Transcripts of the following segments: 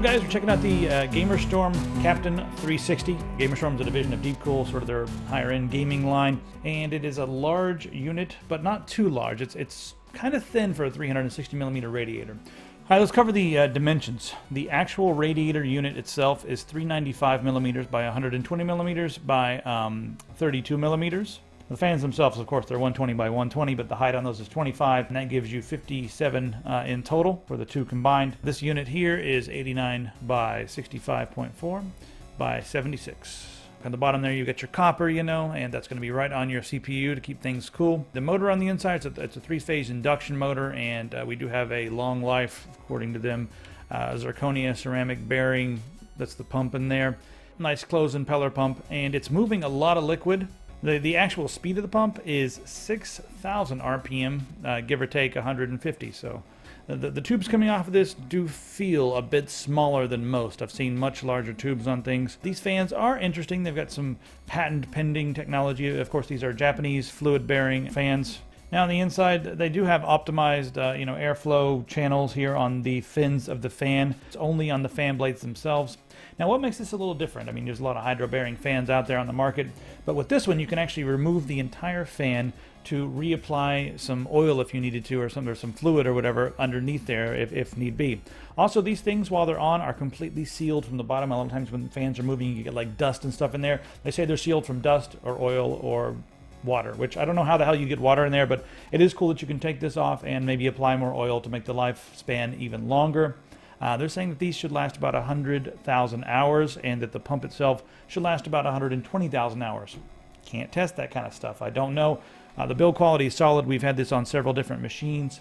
up, guys? We're checking out the Gamerstorm Captain 360. Gamerstorm is a division of DeepCool, sort of their higher-end gaming line, and it is a large unit, but not too large. It's kind of thin for a 360mm radiator. All right, let's cover the dimensions. The actual radiator unit itself is 395mm by 120mm by 32mm. The fans themselves, of course, they're 120 by 120, but the height on those is 25, and that gives you 57 in total for the two combined. This unit here is 89 by 65.4 by 76. On the bottom there, you get your copper, and that's going to be right on your CPU to keep things cool. The motor on the inside, it's a three-phase induction motor, and we do have a long life, according to them, zirconia ceramic bearing. That's the pump in there. Nice closed impeller pump, and it's moving a lot of liquid. The actual speed of the pump is 6,000 RPM, give or take 150. So the tubes coming off of this do feel a bit smaller than most. I've seen much larger tubes on things. These fans are interesting. They've got some patent pending technology. Of course, these are Japanese fluid bearing fans. Now on the inside, they do have optimized, airflow channels here on the fins of the fan. It's only on the fan blades themselves. Now what makes this a little different? I mean, there's a lot of hydro-bearing fans out there on the market, but with this one, you can actually remove the entire fan to reapply some oil if you needed to, or some fluid or whatever underneath there if need be. Also, these things, while they're on, are completely sealed from the bottom. A lot of times when fans are moving, you get like dust and stuff in there. They say they're sealed from dust or oil or water, which I don't know how the hell you get water in there, but it is cool that you can take this off and maybe apply more oil to make the lifespan even longer. They're saying that these should last about 100,000 hours and that the pump itself should last about 120,000 hours. Can't test that kind of stuff. I don't know. The build quality is solid. We've had this on several different machines.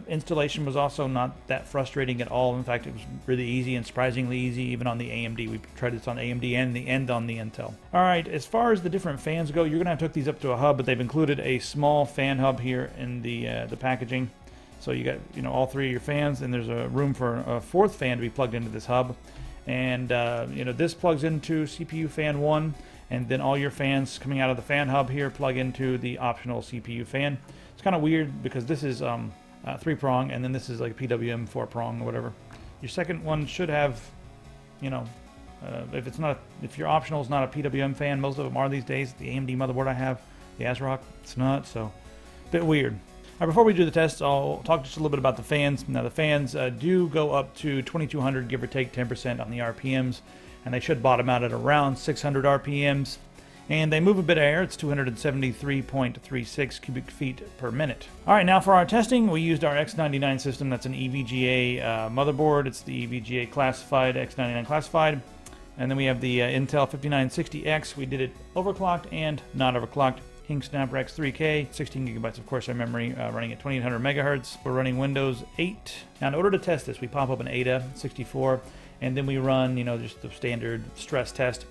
Installation was also not that frustrating at all. In fact, it was really easy and surprisingly easy even on the AMD. We tried this on AMD and on the Intel. All right, as far as the different fans go, you're going to have to hook these up to a hub, but they've included a small fan hub here in the packaging. So you got all three of your fans, and there's a room for a fourth fan to be plugged into this hub. And this plugs into CPU fan 1, and then all your fans coming out of the fan hub here plug into the optional CPU fan. It's kind of weird because this is 3-prong, and then this is like PWM 4-prong or whatever. Your second one should have, if your optional is not a PWM fan, most of them are these days. The AMD motherboard I have, the ASRock, it's not, so a bit weird. All right, before we do the test, I'll talk just a little bit about the fans. Now the fans do go up to 2200, give or take 10% on the RPMs, and they should bottom out at around 600 RPMs. And they move a bit of air. It's 273.36 cubic feet per minute. All right, now for our testing, we used our X99 system. That's an EVGA motherboard. It's the EVGA classified, X99 classified. And then we have the Intel 5960X. We did it overclocked and not overclocked. King Snapdragon 3K, 16 gigabytes of core memory, running at 2800 megahertz. We're running Windows 8. Now in order to test this, we pop up an Ada 64, and then we run, just the standard stress test.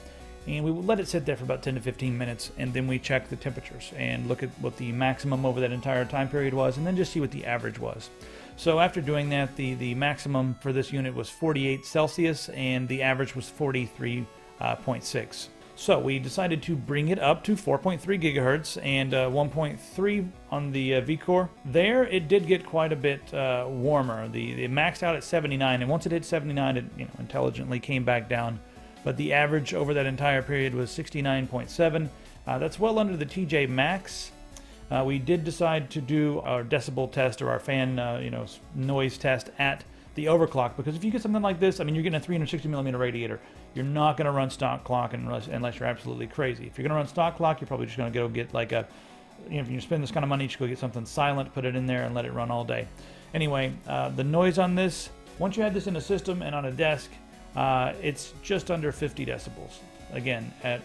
And we will let it sit there for about 10 to 15 minutes, and then we check the temperatures and look at what the maximum over that entire time period was, and then just see what the average was. So after doing that, the maximum for this unit was 48 Celsius, and the average was 43.6. So we decided to bring it up to 4.3 gigahertz and 1.3 on the vCore. There, it did get quite a bit warmer. It maxed out at 79, and once it hit 79, it intelligently came back down. But the average over that entire period was 69.7. That's well under the TJ Max. We did decide to do our decibel test or our fan noise test at the overclock, because if you get something like this, you're getting a 360mm radiator. You're not going to run stock clock unless you're absolutely crazy. If you're going to run stock clock, you're probably just going to go get like a, if you spend this kind of money, you should go get something silent, put it in there, and let it run all day. Anyway, the noise on this, once you had this in a system and on a desk, it's just under 50 decibels, again, at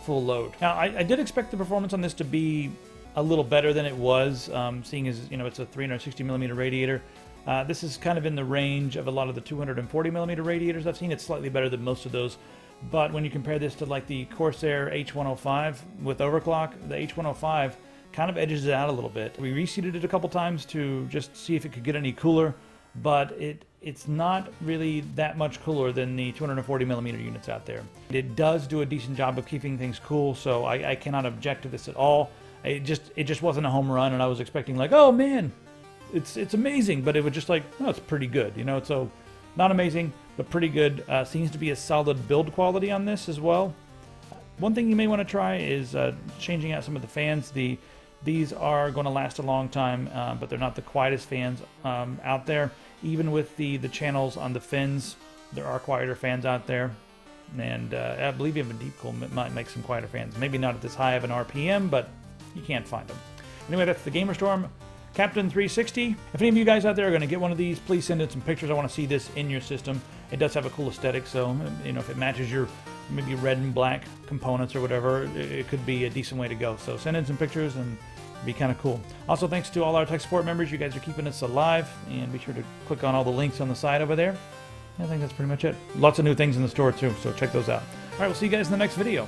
full load. Now, I did expect the performance on this to be a little better than it was, seeing as, it's a 360mm radiator. This is kind of in the range of a lot of the 240mm radiators I've seen. It's slightly better than most of those. But when you compare this to like the Corsair H105 with overclock, the H105 kind of edges it out a little bit. We reseated it a couple times to just see if it could get any cooler, but it's not really that much cooler than the 240mm units out there. It does do a decent job of keeping things cool, so I cannot object to this at all. It just wasn't a home run, and I was expecting like, oh man, it's amazing, but it was just like, oh, it's pretty good, so not amazing, but pretty good. Seems to be a solid build quality on this as well. One thing you may want to try is changing out some of the fans. These are going to last a long time, but they're not the quietest fans out there. Even with the channels on the fins, there are quieter fans out there. And I believe even DeepCool might make some quieter fans. Maybe not at this high of an RPM, but you can't find them. Anyway, that's the GamerStorm Captain 360. If any of you guys out there are going to get one of these, please send in some pictures. I want to see this in your system. It does have a cool aesthetic, so if it matches your maybe red and black components or whatever, it could be a decent way to go. So send in some pictures and it'd be kind of cool. Also, thanks to all our tech support members. You guys are keeping us alive, and be sure to click on all the links on the side over there. I think that's pretty much it. Lots of new things in the store too, so check those out. All right, we'll see you guys in the next video.